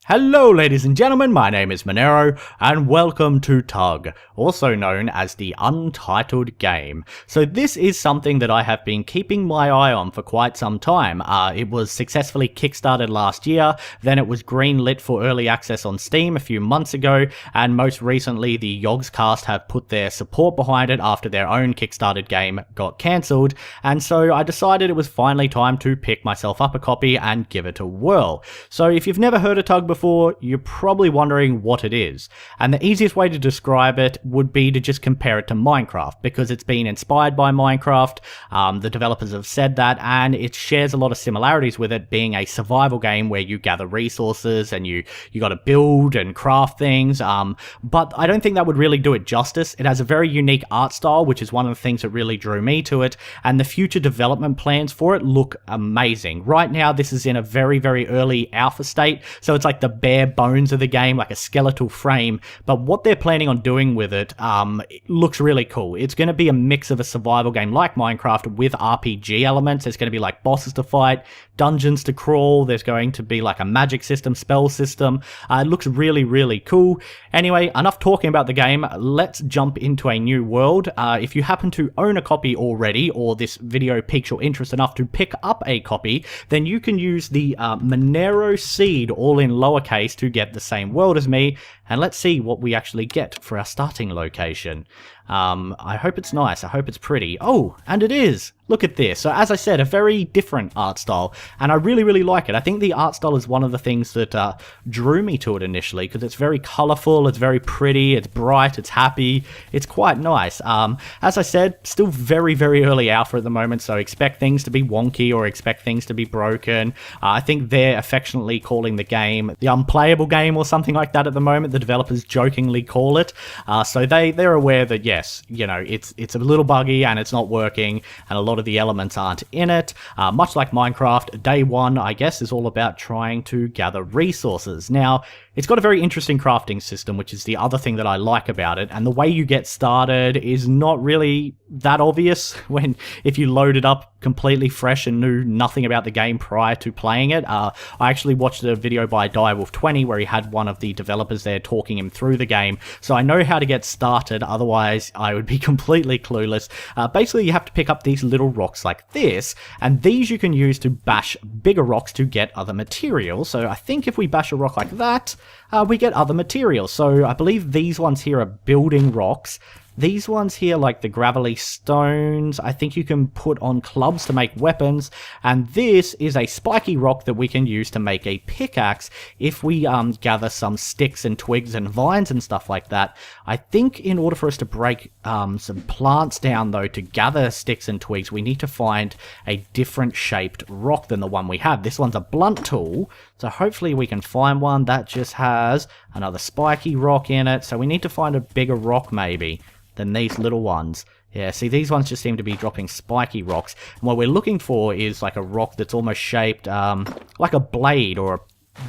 Hello ladies and gentlemen, my name is Monero, and welcome to TUG, also known as The Untitled Game. So this is something that I have been keeping my eye on for quite some time. It was successfully kickstarted last year, then it was greenlit for early access on Steam a few months ago, and most recently the Yogscast have put their support behind it after their own kickstarted game got cancelled, and so I decided it was finally time to pick myself up a copy and give it a whirl. So if you've never heard of TUG before, you're probably wondering what it is. And the easiest way to describe it would be to just compare it to Minecraft, because it's been inspired by Minecraft. The developers have said that, and it shares a lot of similarities with it being a survival game where you gather resources and you got to build and craft things. But I don't think that would really do it justice. It has a very unique art style, which is one of the things that really drew me to it, and the future development plans for it look amazing. Right now, this is in a very, very early alpha state, so it's like the bare bones of the game, like a skeletal frame, but what they're planning on doing with it, looks really cool. It's going to be a mix of a survival game like Minecraft with RPG elements. There's going to be like bosses to fight, dungeons to crawl, there's going to be like a magic system, spell system. It looks really, really cool. Anyway, enough talking about the game, let's jump into a new world. If you happen to own a copy already, or this video piques your interest enough to pick up a copy, then you can use the Monero seed, all in lowercase, to get the same world as me, and let's see what we actually get for our starting location. I hope it's nice, I hope it's pretty. Oh, and it is! Look at this. So as I said, a very different art style, and I really, really like it. I think the art style is one of the things that drew me to it initially, because it's very colourful, it's very pretty, it's bright, it's happy, it's quite nice. As I said, still very, very early alpha at the moment, so expect things to be wonky or expect things to be broken. I think they're affectionately calling the game the unplayable game or something like that at the moment. The developers jokingly call it. So they're aware that, yes, you know, it's a little buggy and it's not working, and a lot of the elements aren't in it. Much like Minecraft, day one, I guess, is all about trying to gather resources. Now, it's got a very interesting crafting system, which is the other thing that I like about it, and the way you get started is not really that obvious if you load it up completely fresh and knew nothing about the game prior to playing it. I actually watched a video by Direwolf20 where he had one of the developers there talking him through the game, so I know how to get started, otherwise I would be completely clueless. Basically, you have to pick up these little rocks like this, and these you can use to bash bigger rocks to get other materials. So I think if we bash a rock like that, we get other materials. So I believe these ones here are building rocks. These ones here, like the gravelly stones, I think you can put on clubs to make weapons, and this is a spiky rock that we can use to make a pickaxe if we gather some sticks and twigs and vines and stuff like that. I think in order for us to break some plants down, though, to gather sticks and twigs, we need to find a different shaped rock than the one we have. This one's a blunt tool, so hopefully we can find one that just has another spiky rock in it, so we need to find a bigger rock maybe than these little ones. Yeah, see, these ones just seem to be dropping spiky rocks. And what we're looking for is like a rock that's almost shaped like a blade or a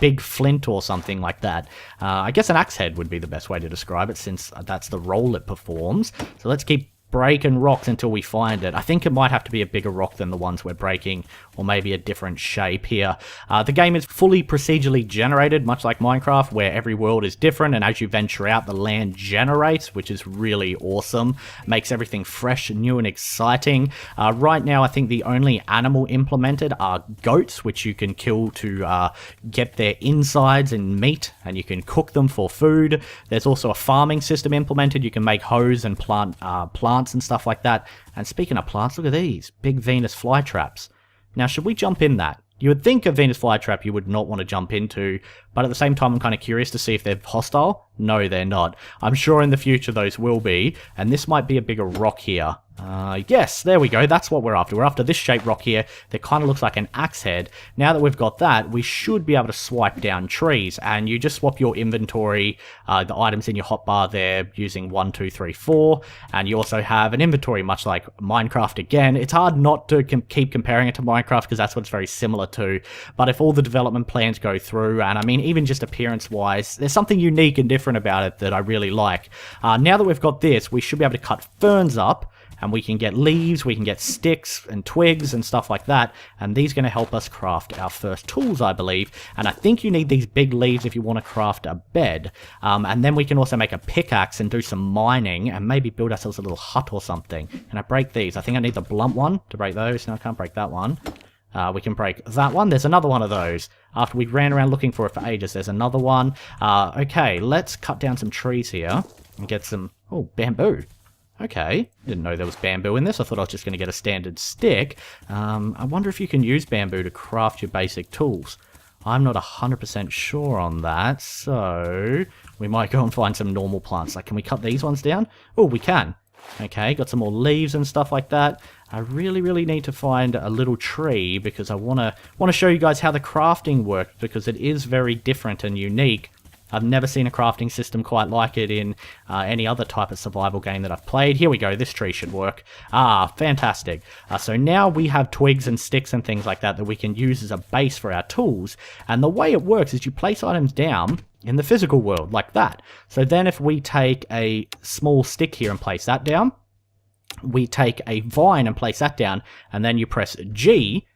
big flint or something like that. I guess an axe head would be the best way to describe it, since that's the role it performs. So let's keep breaking rocks until we find it. I think it might have to be a bigger rock than the ones we're breaking, or maybe a different shape here. The game is fully procedurally generated, much like Minecraft, where every world is different, and as you venture out, the land generates, which is really awesome. Makes everything fresh, new, and exciting. Right now, I think the only animal implemented are goats, which you can kill to get their insides and meat, and you can cook them for food. There's also a farming system implemented. You can make hoes and plant plants and stuff like that. And speaking of plants, look at these big Venus flytraps. Now, should we jump in that? You would think a Venus flytrap you would not want to jump into, but at the same time I'm kind of curious to see if they're hostile. No, they're not. I'm sure in the future those will be, and this might be a bigger rock here. Yes, there we go. That's what we're after. We're after this shaped rock here that kind of looks like an axe head. Now that we've got that, we should be able to swipe down trees, and you just swap your inventory, the items in your hotbar there, using 1, 2, 3, 4, and you also have an inventory much like Minecraft again. It's hard not to keep comparing it to Minecraft because that's what it's very similar to, but if all the development plans go through, and I mean even just appearance-wise, there's something unique and different about it that I really like. Now that we've got this, we should be able to cut ferns up, and we can get leaves, we can get sticks and twigs and stuff like that, and these are going to help us craft our first tools, I believe. And I think you need these big leaves if you want to craft a bed, and then we can also make a pickaxe and do some mining and maybe build ourselves a little hut or something. Can I break these? I think I need the blunt one to break those. No, I can't break that one. We can break that one. There's another one of those. After we ran around looking for it for ages, there's another one. Okay, let's cut down some trees here and get some... Oh, bamboo. Okay, didn't know there was bamboo in this. I thought I was just going to get a standard stick. I wonder if you can use bamboo to craft your basic tools. I'm not 100% sure on that, so we might go and find some normal plants. Like, can we cut these ones down? Oh, we can. Okay, got some more leaves and stuff like that. I really need to find a little tree because I want to show you guys how the crafting works, because it is very different and unique. I've never seen a crafting system quite like it in any other type of survival game that I've played. Here we go, this tree should work. Ah, fantastic. So now we have twigs and sticks and things like that we can use as a base for our tools. And the way it works is you place items down in the physical world, like that. So then if we take a small stick here and place that down, we take a vine and place that down, and then you press G,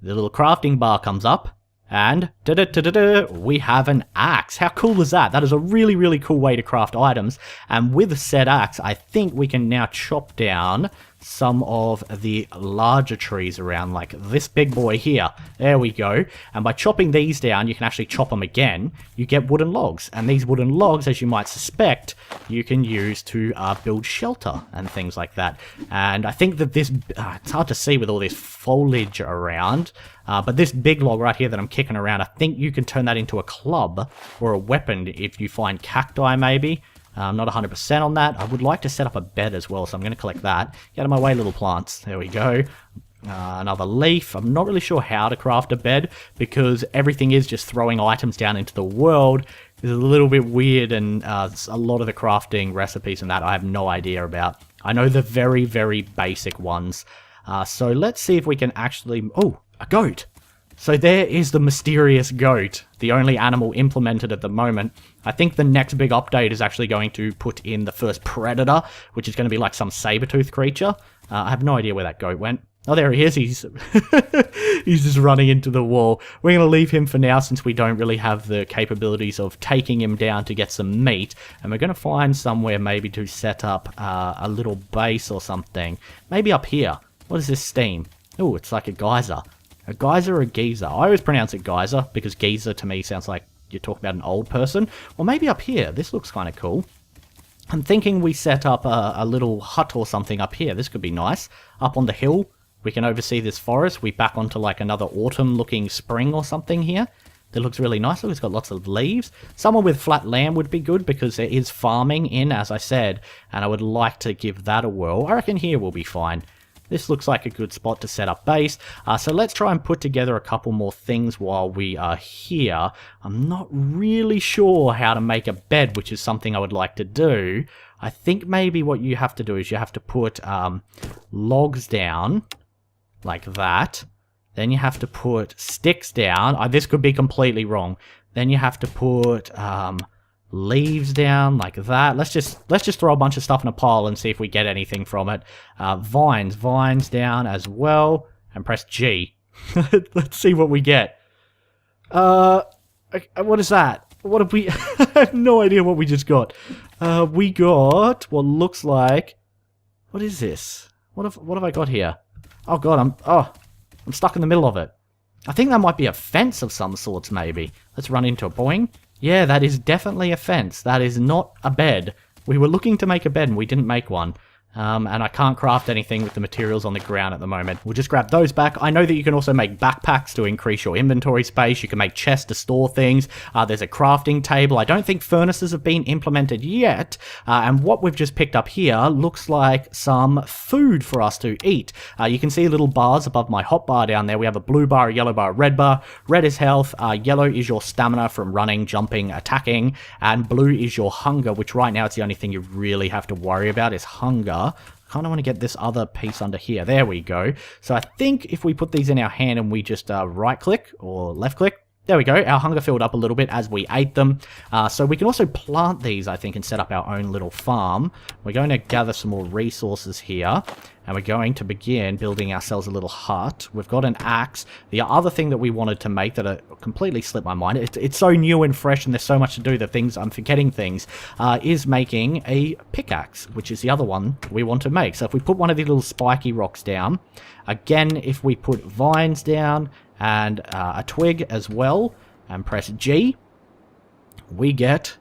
the little crafting bar comes up, and we have an axe. How cool is that? That is a really cool way to craft items. And with said axe, I think we can now chop down some of the larger trees around, like this big boy here. There we go. And by chopping these down, you can actually chop them again. You get wooden logs. And these wooden logs, as you might suspect, you can use to build shelter and things like that. And I think that this, it's hard to see with all this foliage around, but this big log right here that I'm kicking around, I think you can turn that into a club or a weapon if you find cacti maybe. I'm not 100% on that. I would like to set up a bed as well, so I'm going to collect that. Get out of my way, little plants. There we go. Another leaf. I'm not really sure how to craft a bed, because everything is just throwing items down into the world. It's a little bit weird, and a lot of the crafting recipes and that I have no idea about. I know the very basic ones. So let's see if we can actually... Oh, a goat! So there is the mysterious goat, the only animal implemented at the moment. I think the next big update is actually going to put in the first predator, which is going to be like some saber-toothed creature. I have no idea where that goat went. Oh, there he is. He's he's just running into the wall. We're going to leave him for now since we don't really have the capabilities of taking him down to get some meat. And we're going to find somewhere maybe to set up a little base or something. Maybe up here. What is this steam? Oh, it's like a geyser. A geyser or a geyser? I always pronounce it geyser, because geyser to me sounds like you're talking about an old person. Or maybe up here. This looks kind of cool. I'm thinking we set up a little hut or something up here. This could be nice. Up on the hill, we can oversee this forest. We back onto like another autumn-looking spring or something here. That looks really nice. Look, it's got lots of leaves. Somewhere with flat land would be good, because there is farming in, as I said. And I would like to give that a whirl. I reckon here will be fine. This looks like a good spot to set up base. So let's try and put together a couple more things while we are here. I'm not really sure how to make a bed, which is something I would like to do. I think maybe what you have to do is you have to put logs down like that. Then you have to put sticks down. This could be completely wrong. Then you have to put leaves down like that. Let's just throw a bunch of stuff in a pile and see if we get anything from it. Vines down as well, and press G. Let's see what we get. What is that? What have we... I have no idea what we just got. We got what looks like... What is this? What have I got here? Oh god, I'm stuck in the middle of it. I think that might be a fence of some sorts, maybe. Let's run into a boing. Yeah, that is definitely a fence. That is not a bed. We were looking to make a bed and we didn't make one. And I can't craft anything with the materials on the ground at the moment. We'll just grab those back. I know that you can also make backpacks to increase your inventory space. You can make chests to store things. There's a crafting table. I don't think furnaces have been implemented yet. And what we've just picked up here looks like some food for us to eat. You can see little bars above my hot bar down there. We have a blue bar, a yellow bar, a red bar. Red is health. Yellow is your stamina from running, jumping, attacking. And blue is your hunger, which right now it's the only thing you really have to worry about is hunger. I kind of want to get this other piece under here. There we go. So I think if we put these in our hand and we just right click or left click, There we go, our hunger filled up a little bit as we ate them. So we can also plant these, I think, and set up our own little farm. We're going to gather some more resources here, and we're going to begin building ourselves a little hut. We've got an axe. The other thing that we wanted to make that completely slipped my mind, it's so new and fresh and there's so much to do that I'm forgetting things, is making a pickaxe, which is the other one we want to make. So if we put one of these little spiky rocks down, again, if we put vines down, and a twig as well, and press G, we get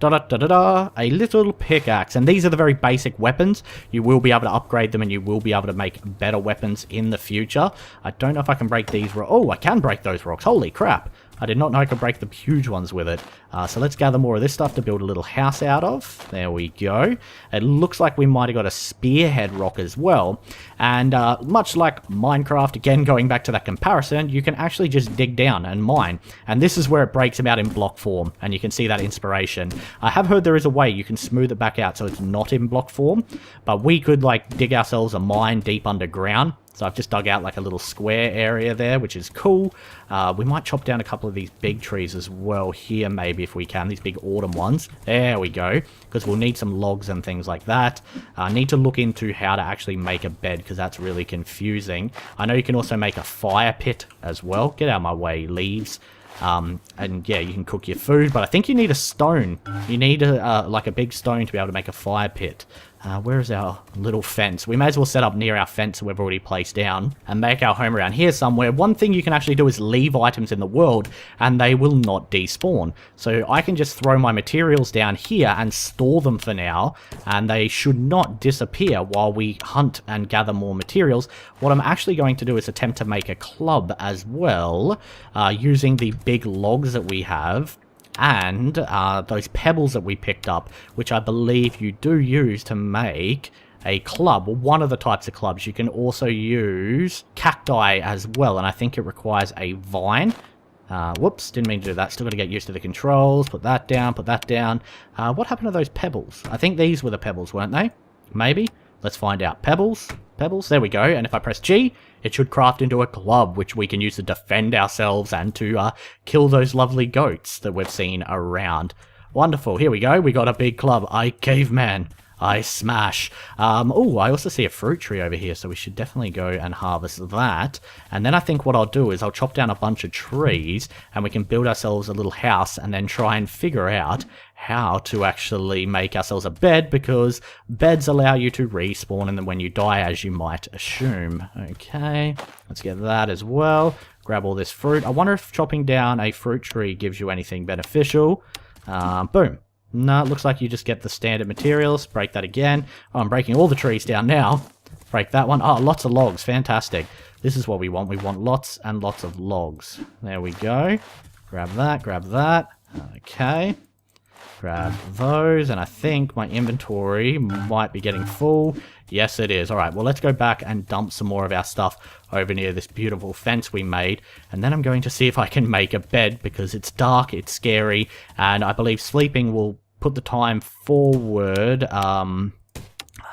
a little pickaxe. And these are the very basic weapons. You will be able to upgrade them and you will be able to make better weapons in the future. I don't know if I can break these rocks. Oh, I can break those rocks. Holy crap. I did not know I could break the huge ones with it. So let's gather more of this stuff to build a little house out of. There we go. It looks like we might have got a spearhead rock as well. And much like Minecraft, again, going back to that comparison, you can actually just dig down and mine. And this is where it breaks them out in block form. And you can see that inspiration. I have heard there is a way you can smooth it back out so it's not in block form. But we could like dig ourselves a mine deep underground. So I've just dug out like a little square area there, which is cool. We might chop down a couple of these big trees as well here, maybe, if we can. These big autumn ones. There we go. Because we'll need some logs and things like that. I need to look into how to actually make a bed, because that's really confusing. I know you can also make a fire pit as well. Get out of my way, leaves. And yeah, you can cook your food, but I think you need a stone. You need like a big stone to be able to make a fire pit. Where is our little fence? We may as well set up near our fence we've already placed down and make our home around here somewhere. One thing you can actually do is leave items in the world and they will not despawn. So I can just throw my materials down here and store them for now, and they should not disappear while we hunt and gather more materials. What I'm actually going to do is attempt to make a club as well, using the big logs that we have. And those pebbles that we picked up, which I believe you do use to make a club, or one of the types of clubs. You can also use cacti as well, and I think it requires a vine. Whoops, didn't mean to do that. Still got to get used to the controls. Put that down, put that down. What happened to those pebbles? I think these were the pebbles, weren't they? Maybe. Let's find out. Pebbles. Pebbles. There we go. And if I press G, it should craft into a club, which we can use to defend ourselves and to kill those lovely goats that we've seen around. Wonderful. Here we go. We got a big club. I caveman. I smash. Oh, I also see a fruit tree over here, so we should definitely go and harvest that. And then I think what I'll do is I'll chop down a bunch of trees, and we can build ourselves a little house, and then try and figure out how to actually make ourselves a bed, because beds allow you to respawn and then when you die, as you might assume. Okay, let's get that as well. Grab all this fruit. I wonder if chopping down a fruit tree gives you anything beneficial. Boom. No, it looks like you just get the standard materials. Break that again. Oh, I'm breaking all the trees down now. Break that one. Oh, lots of logs. Fantastic. This is what we want. We want lots and lots of logs. There we go. Grab that. Grab that. Okay. Grab those. And I think my inventory might be getting full. Yes, it is. All right. Well, let's go back and dump some more of our stuff over near this beautiful fence we made. And then I'm going to see if I can make a bed, because it's dark, it's scary, and I believe sleeping will put the time forward, I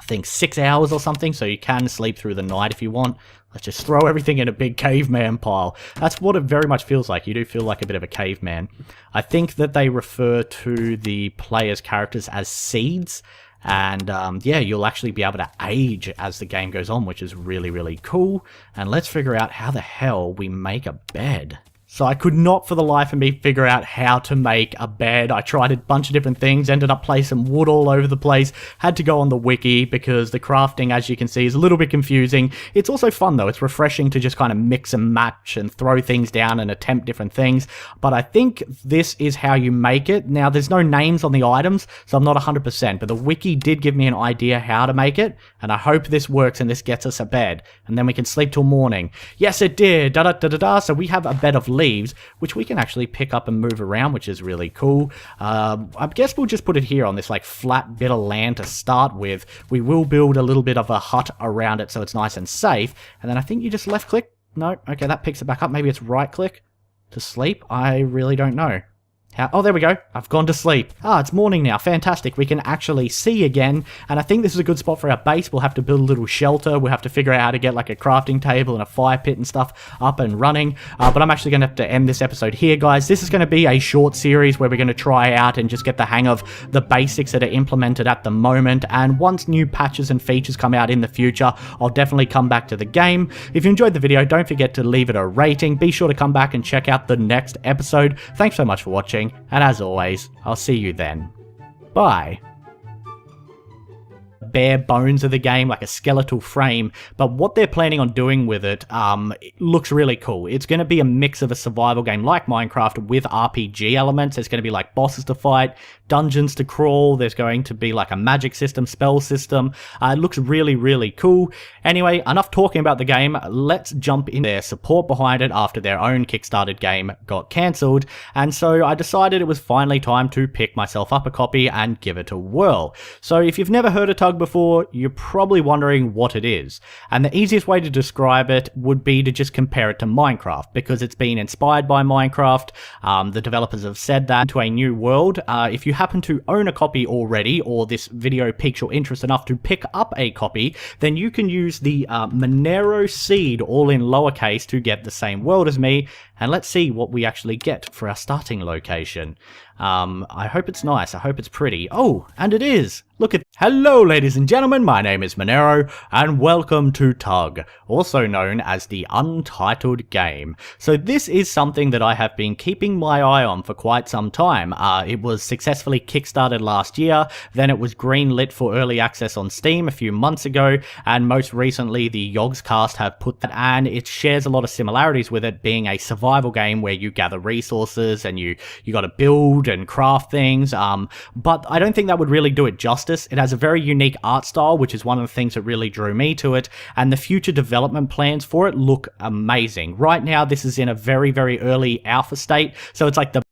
think 6 hours or something, so you can sleep through the night if you want. Let's just throw everything in a big caveman pile. That's what it very much feels like. You do feel like a bit of a caveman. I think that they refer to the player's characters as seeds. And yeah, you'll actually be able to age as the game goes on, which is really, really cool. And let's figure out how the hell we make a bed. So I could not for the life of me figure out how to make a bed. I tried a bunch of different things, ended up placing wood all over the place, had to go on the wiki because the crafting, as you can see, is a little bit confusing. It's also fun though. It's refreshing to just kind of mix and match and throw things down and attempt different things. But I think this is how you make it. Now, there's no names on the items, so I'm not 100%, but the wiki did give me an idea how to make it, and I hope this works and this gets us a bed, and then we can sleep till morning. Yes, it did. Da-da-da-da-da. So we have a bed of leaves, which we can actually pick up and move around, which is really cool. I guess we'll just put it here on this like flat bit of land to start with. We will build a little bit of a hut around it so it's nice and safe, and then I think you just left click. No, okay, that picks it back up. Maybe it's right click to sleep. I really don't know. Oh, there we go. I've gone to sleep. It's morning now. Fantastic. We can actually see again. And I think this is a good spot for our base. We'll have to build a little shelter. We'll have to figure out how to get like a crafting table and a fire pit and stuff up and running. But I'm actually going to have to end this episode here, guys. This is going to be a short series where we're going to try out and just get the hang of the basics that are implemented at the moment. And once new patches and features come out in the future, I'll definitely come back to the game. If you enjoyed the video, don't forget to leave it a rating. Be sure to come back and check out the next episode. Thanks so much for watching. And as always, I'll see you then. Bye. Bare bones of the game, like a skeletal frame, but what they're planning on doing with it, looks really cool. It's going to be a mix of a survival game like Minecraft with RPG elements. There's going to be like bosses to fight, dungeons to crawl, there's going to be like a magic system, spell system. It looks really, really cool. Anyway, enough talking about the game, let's jump in their support behind it after their own Kickstarted game got cancelled, and so I decided it was finally time to pick myself up a copy and give it a whirl. So if you've never heard of TUG before, you're probably wondering what it is, and the easiest way to describe it would be to just compare it to Minecraft, because it's been inspired by Minecraft. The developers have said that to a new world. If you happen to own a copy already, or this video piques your interest enough to pick up a copy, then you can use the Monero seed, all in lowercase, to get the same world as me, and let's see what we actually get for our starting location. I hope it's nice, I hope it's pretty. Oh, and it is! Look at— Hello ladies and gentlemen, my name is Monero, and welcome to TUG, also known as the Untitled Game. So this is something that I have been keeping my eye on for quite some time. It was successfully kickstarted last year, then it was greenlit for early access on Steam a few months ago, and most recently the Yogscast have put that, and it shares a lot of similarities with it being a survival game where you gather resources and you gotta build and craft things, but I don't think that would really do it justice. It has a very unique art style, which is one of the things that really drew me to it, and the future development plans for it look amazing. Right now, this is in a very, very early alpha state, so it's like the